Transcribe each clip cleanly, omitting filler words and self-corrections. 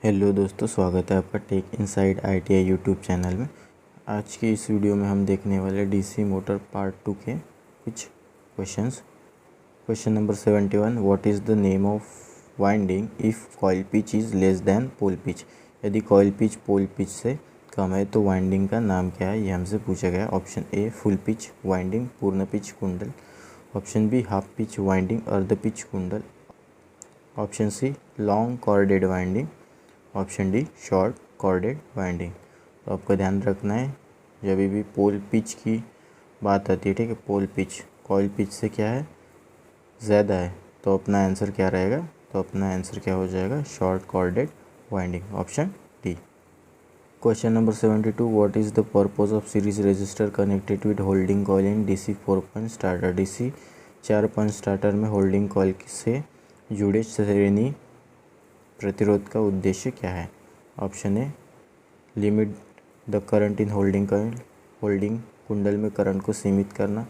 Hello दोस्तों, स्वागत है आपका tech inside ITI YouTube channel में। आज की इस वीडियो में हम देखने वाले डीसी मोटर पार्ट 2 के कुछ questions. Question number 71, what is the name of winding if coil pitch is less than pole pitch. यदि कॉइल पिच पोल पिच से कम है तो वाइंडिंग का नाम क्या है, ये हमसे पूछा गया। Option A full pitch winding, पूर्ण पिच कुंडल। Option B half pitch winding, अर्ध पिच कुंडल। Option C long chorded winding. Option D short chorded winding. तो आपको ध्यान रखना है, जब भी पोल पिच की बात आती है, ठीक है, पोल पिच कॉइल पिच से क्या है, ज़्यादा है, तो अपना आंसर क्या रहेगा, तो अपना आंसर क्या हो जाएगा, short chorded winding, option D. Question number 72, what is the purpose of series register connected with holding coil in DC 4 point starter. DC 4 point starter में होल्डिंग कॉइल से जुड़े श्रेणी प्रतिरोध का उद्देश्य क्या है। Option a limit the current in holding coil, holding कुंडल में करंट को सीमित करना।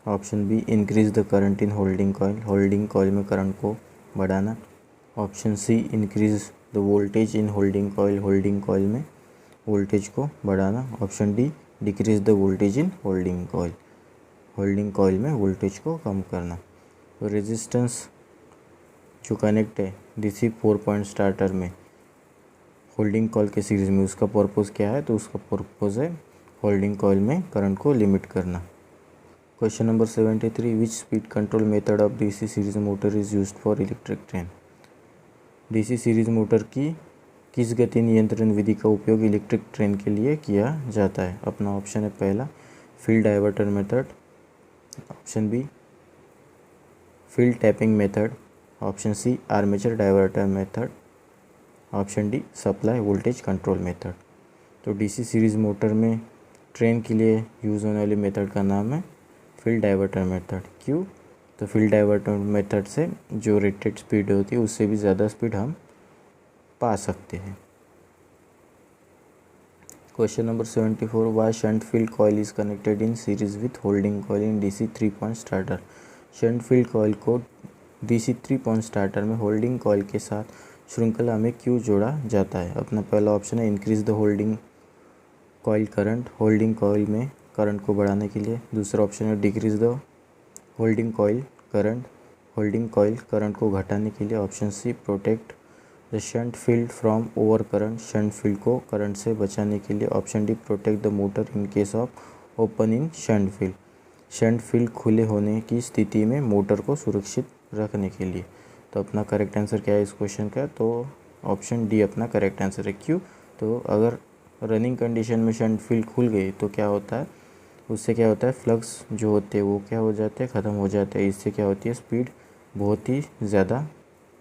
Option be increase the current in holding coil, holding coil में करंट को बढ़ाना। Option C increase the voltage in holding coil, holding coil में voltage को बढ़ाना। Option D decrease the voltage in holding coil, holding coil में voltage को कम करना। तो रेजिस्टेंस जो कनेक्ट है DC 4 पॉइंट स्टार्टर में होल्डिंग कॉइल के सीरीज़ में, उसका पर्पज़ क्या है, तो उसका पर्पज़ है होल्डिंग कॉइल में करंट को लिमिट करना। Question number 73, which speed control method of DC series motor is used for electric train. DC series motor की किस गति नियंत्रण विधि का उपयोग इलेक्ट्रिक ट्रेन के लिए किया जाता है। अपना ऑप्शन है पहला field diverter method, option B field tapping method, option C armature diverter method, option D supply voltage control method. तो DC सीरीज़ मोटर में ट्रेन के लिए यूज़ होने वाली मेथड का नाम है फील्ड डाइवर्टर मेथड। क्यों, तो फील्ड डाइवर्टर मेथड से जो रेटेड स्पीड होती है उससे भी ज़्यादा स्पीड हम पा सकते हैं। Question number 74, why shunt field coil is connected in series with holding coil in DC 3 point starter. Shunt field coil को DC 3 पॉइंट स्टार्टर में होल्डिंग कॉइल के साथ श्रृंखला में क्यों जोड़ा जाता है। अपना पहला ऑप्शन है increase the holding coil current, holding coil में करंट को बढ़ाने के लिए। दूसरा ऑप्शन है decrease the holding coil current, holding coil current को घटाने के लिए। Option C protect the shunt field from over current, shunt field को करंट से बचाने के लिए। Option D protect the motor in case of open in shunt field, shunt field खुले होने की स्थिति में मोटर को सुरक्षित रखने के लिए। तो अपना करेक्ट आंसर क्या है इस क्वेश्चन का, तो ऑप्शन डी अपना करेक्ट आंसर है। क्यों, तो अगर रनिंग कंडीशन में शंट फील्ड खुल गई तो क्या होता है, उससे क्या होता है, फ्लक्स जो होते हैं वो क्या हो जाते हैं, ख़त्म हो जाते हैं। इससे क्या होती है, स्पीड बहुत ही ज़्यादा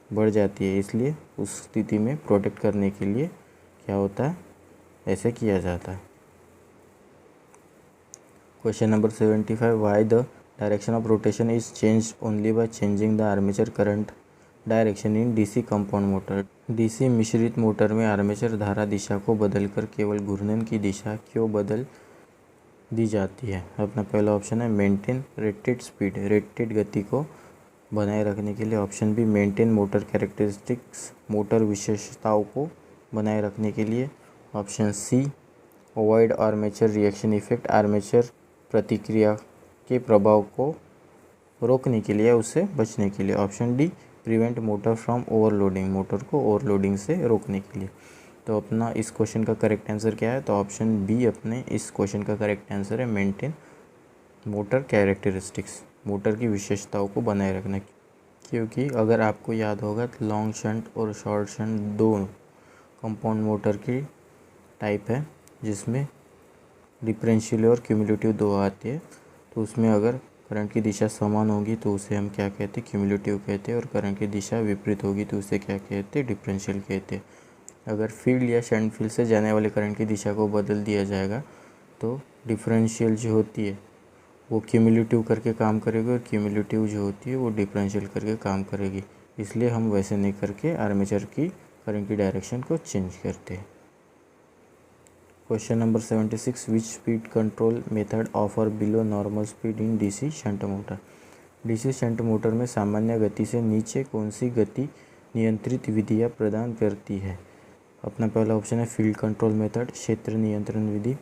बढ़ जाती है। इसलिए उस स्थिति में प्रोटेक्ट करने के लिए क्या होता है, ऐसे किया जाता है। Question number 75, why the direction of rotation is change only by changing the armature current direction in DC compound motor. DC मिश्रित मोटर में आर्मेचर धारा दिशा को बदलकर केवल घूर्णन की दिशा क्यों बदल दी जाती है। अपना पहला ऑप्शन है मेंटेन रेटेड स्पीड, रेटेड गति को बनाए रखने के लिए। Option B maintain motor characteristics, motor विशेषताओं को बनाए रखने के लिए। Option C avoid armature reaction effect, armature प्रतिक्रिया के प्रभाव को रोकने के लिए, उससे बचने के लिए। Option D prevent motor from overloading, motor को ओवरलोडिंग से रोकने के लिए। तो अपना इस क्वेश्चन का करेक्ट आंसर क्या है, तो ऑप्शन बी अपने इस क्वेश्चन का करेक्ट आंसर है मेंटेन मोटर कैरेक्टरिस्टिक्स, मोटर की विशेषताओं को बनाए रखना। क्योंकि अगर आपको याद होगा तो लॉन्ग शंट और शॉर्ट शंट दो कंपाउंड मोटर की टाइप है, जिसमें डिफरेंशियल और क्यूमुलेटिव दो आते हैं। तो उसमें अगर करंट की दिशा समान होगी तो उसे हम क्या कहते हैं, क्यूमुलेटिव कहते हैं, और करंट की दिशा विपरीत होगी तो उसे क्या कहते हैं, डिफरेंशियल कहते हैं। अगर फील्ड या शंट फील्ड से जाने वाले करंट की दिशा को बदल दिया जाएगा तो डिफरेंशियल जो होती है वो क्यूमुलेटिव करके काम करेगी, और क्यूमुलेटिव जो होती है वो डिफरेंशियल करके काम करेगी। इसलिए हम वैसे नहीं करके आर्मेचर की करंट की डायरेक्शन को चेंज करते हैं। Question number 76, which speed control method offer below normal speed in DC shunt motor. DC shunt motor में सामान्य गति से नीचे कौन सी गति नियंत्रित विधियाँ प्रदान करती है। अपना पहला ऑप्शन है फील्ड कंट्रोल मेथड, क्षेत्र नियंत्रण विधि।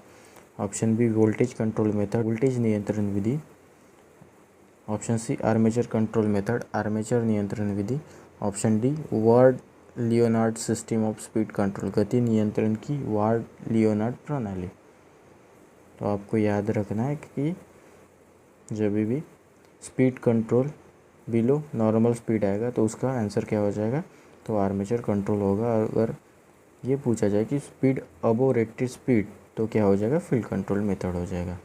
Option B voltage control method, voltage नियंत्रण विधि। Option C armature control method, armature नियंत्रण विधि। Option D Ward Leonard system of speed control, गति नियंत्रण की वार्ड लियोनार्ड प्रणाली। तो आपको याद रखना है कि जब भी speed control below normal speed आएगा तो उसका आंसर क्या हो जाएगा, तो आर्मेचर कंट्रोल होगा। अगर ये पूछा जाए कि स्पीड अबो रेटेड स्पीड तो क्या हो जाएगा, फील्ड कंट्रोल मेथड हो जाएगा।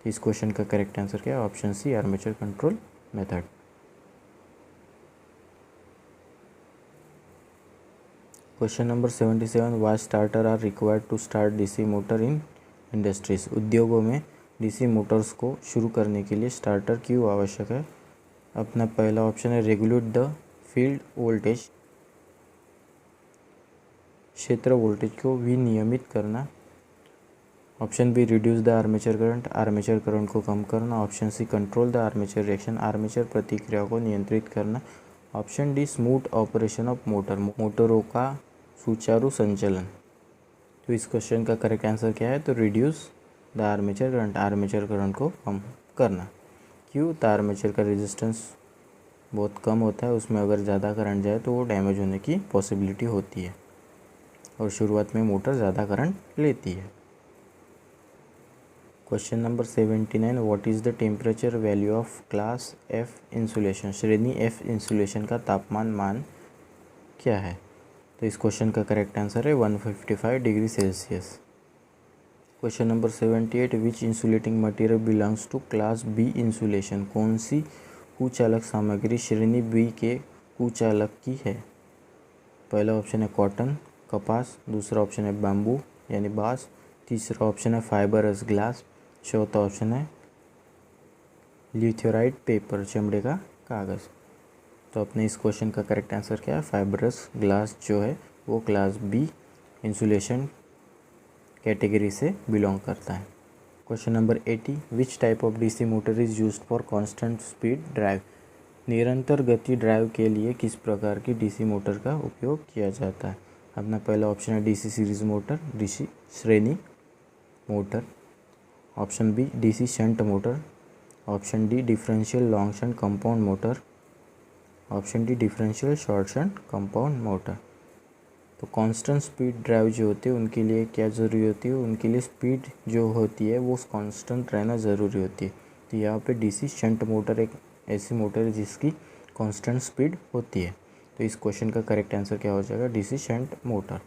इस क्वेश्चन का करेक्ट आंसर क्या है, option C armature control method. Question number 77, why starter are required to start DC motor in industries. उद्योगों में डीसी मोटर्स को शुरू करने के लिए स्टार्टर क्यों आवश्यक है। अपना पहला ऑप्शन है रेगुलेट द फील्ड वोल्टेज, क्षेत्र वोल्टेज को विनियमित करना। Option B reduce the armature current, armature current को कम करना। Option C control the armature reaction, armature प्रतिक्रिया को नियंत्रित करना। Option D smooth operation of motor, मोटरों का सुचारू संचालन। तो इस क्वेश्चन का करेक्ट आंसर क्या है, तो reduce the armature current, armature current को कम करना। क्यों, तो आर्मेचर का रेजिस्टेंस बहुत कम होता है, उसमें अगर ज़्यादा करंट जाए तो वो डैमेज होने की पॉसिबिलिटी होती है और शुरुआत में मोटर ज़्यादा करंट लेती है। Question number 79, what is the temperature value of class F insulation, श्रेणी एफ इंसुलेशन का तापमान मान क्या है। तो इस क्वेश्चन का करेक्ट आंसर है 155 degree Celsius. Question number 78, which insulating material belongs to class B insulation, कौन सी कुचालक सामग्री श्रेणी बी के कुचालक की है। पहला ऑप्शन है कॉटन कपास, दूसरा ऑप्शन है बैम्बू यानी बांस, तीसरा ऑप्शन है फाइबरस ग्लास, चौथा ऑप्शन है लिथोराइड पेपर चमड़े का कागज़। तो अपने इस क्वेश्चन का करेक्ट आंसर क्या है, फाइबरस ग्लास जो है वो क्लास बी इंसुलेशन कैटेगरी से बिलोंग करता है। Question number 80, which type of DC motor is used for constant speed drive, निरंतर गति ड्राइव के लिए किस प्रकार की डीसी मोटर का उपयोग किया जाता है। अपना पहला ऑप्शन है डीसी सीरीज मोटर, डीसी श्रेणी motor. Option B DC shunt motor. Option D differential long shunt compound motor. Option D differential short shunt compound motor. तो कांस्टेंट स्पीड ड्राइव जो होते हैं उनके लिए क्या ज़रूरी होती है, उनके लिए स्पीड जो होती है वो कांस्टेंट रहना ज़रूरी होती है। तो यहाँ पे डीसी शंट मोटर एक ऐसी मोटर है जिसकी कांस्टेंट स्पीड होती है। तो इस क्वेश्चन का करेक्ट आंसर क्या हो जाएगा, DC shunt motor.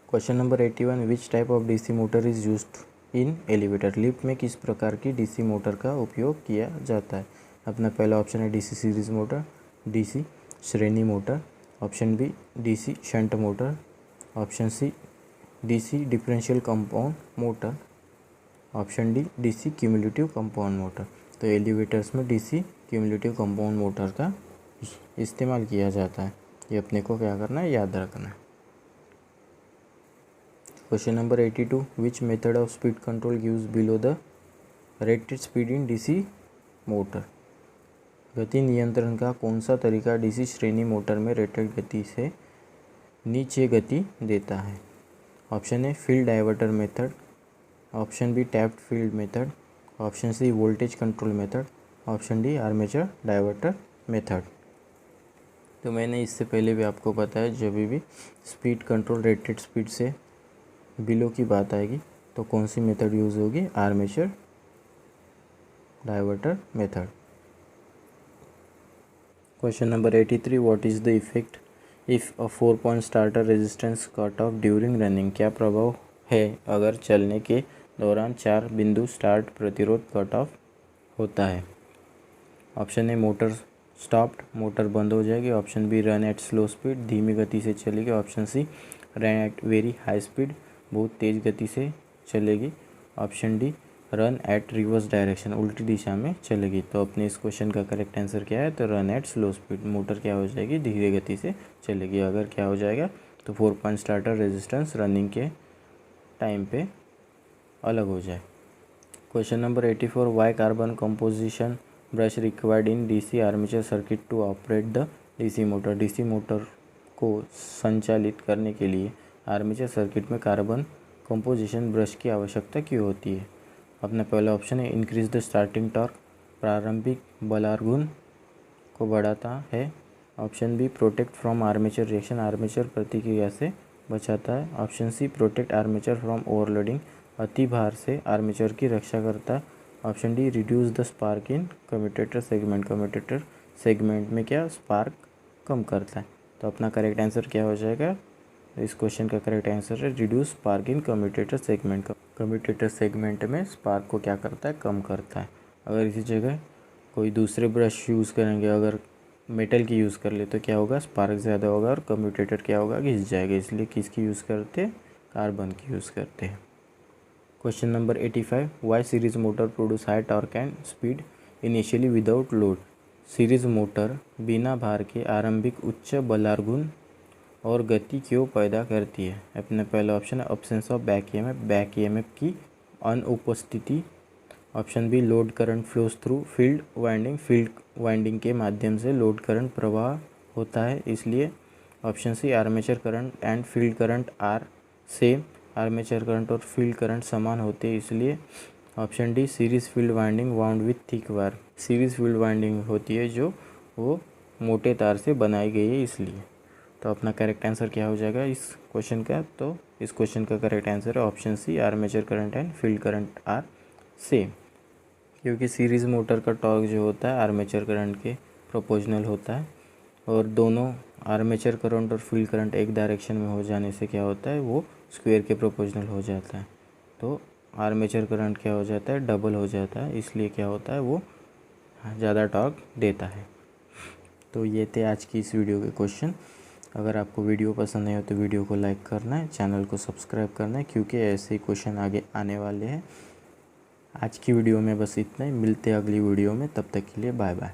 Question number 81, which type of DC motor is used in elevator, lift में किस प्रकार की डीसी मोटर का उपयोग किया जाता है। अपना पहला ऑप्शन है डीसी सीरीज मोटर, डीसी श्रेणी motor. Option B DC shunt motor. Option C DC differential compound motor. Option D DC cumulative compound motor. तो एलिवेटर्स में डीसी क्यूमुलेटिव कंपाउंड मोटर का इस्तेमाल किया जाता है, ये अपने को क्या करना है, याद रखना है। Question number 82, which method of speed control gives below the rated speed in DC motor, गति नियंत्रण का कौन सा तरीका डीसी श्रेणी मोटर में रेटेड गति से नीचे गति देता है। Option A field diverter method. Option B tapped field method. Option C voltage control method. Option D armature diverter method. तो मैंने इससे पहले भी आपको बताया जब भी स्पीड कंट्रोल रेटेड स्पीड से बिलो की बात आएगी तो कौन सी मेथड यूज़ होगी, armature diverter method. Question number 83, what is the effect if a 4 point starter resistance cut off during running, क्या प्रभाव है अगर चलने के दौरान 4 बिंदु स्टार्ट प्रतिरोध कट ऑफ होता है। Option A motor stopped, motor बंद हो जाएगी। Option B run at slow speed, धीमी गति से चलेगी। Option C run at very high speed, बहुत तेज़ गति से चलेगी। Option D run at reverse direction, उल्टी दिशा में चलेगी। तो अपने इस क्वेश्चन का करेक्ट आंसर क्या है, तो run at slow speed, motor क्या हो जाएगी, धीरे गति से चलेगी। अगर क्या हो जाएगा तो 4 पॉइंट स्टार्टर रेजिस्टेंस रनिंग के टाइम पे अलग हो जाए। Question number 84, why carbon composition brush required in DC armature circuit to operate the DC motor, DC motor को संचालित करने के लिए आर्मेचर सर्किट में कार्बन कंपोजिशन ब्रश की आवश्यकता क्यों होती है? अपना पहला ऑप्शन है इंक्रीज द स्टार्टिंग टॉर्क, प्रारंभिक बलार्गुन को बढ़ाता है। Option B protect from armature reaction, armature प्रतिक्रिया से बचाता है। Option C protect armature from overloading, अति भार से आर्मेचर की रक्षा करता है। Option D reduce the spark in commutator segment, commutator segment में क्या स्पार्क कम करता है। तो अपना करेक्ट आंसर क्या हो जाएगा? इस क्वेश्चन का करेक्ट आंसर है reduce spark in commutator segment. Commutator segment में स्पार्क को क्या करता है? कम करता है। अगर इसी जगह कोई दूसरे ब्रश यूज़ करेंगे, अगर मेटल की यूज़ कर ले तो क्या होगा? स्पार्क ज़्यादा होगा और कम्यूटेटर क्या होगा? घिस जाएगा। इसलिए किसकी यूज़ करते हैं? कार्बन की यूज़ करते हैं। Question number 85, why series motor produce high torque and speed initially without load? Series motor बिना भार के आरंभिक उच्च बलार्गुन और गति क्यों पैदा करती है? अपना पहला ऑप्शन है absence of back EMF, back EMF की अनुपस्थिति। Option B load current flows through field winding, field winding के माध्यम से लोड करंट प्रवाह होता है इसलिए। Option C armature current and field current are same, armature current और फील्ड करंट समान होते हैं इसलिए। Option D series field winding wound with thick wire, series field winding होती है जो वो मोटे तार से बनाई गई है इसलिए। तो अपना करेक्ट आंसर क्या हो जाएगा इस क्वेश्चन का? तो इस क्वेश्चन का करेक्ट आंसर है option C armature current and field current are same, क्योंकि सीरीज़ मोटर का टॉर्क जो होता है आर्मेचर करंट के प्रोपोर्शनल होता है और दोनों आर्मेचर करंट और फील्ड करंट एक डायरेक्शन में हो जाने से क्या होता है? वो स्क्वायर के प्रोपोर्शनल हो जाता है। तो आर्मेचर करंट क्या हो जाता है? डबल हो जाता है इसलिए क्या होता है? वो ज़्यादा टॉर्क देता है। तो ये थे आज की इस वीडियो के क्वेश्चन। अगर आपको वीडियो पसंद आए तो वीडियो को लाइक करना है, चैनल को सब्सक्राइब करना है, क्योंकि ऐसे ही क्वेश्चन आगे आने वाले हैं। आज की वीडियो में बस इतना ही, मिलते हैं अगली वीडियो में, तब तक के लिए बाय बाय।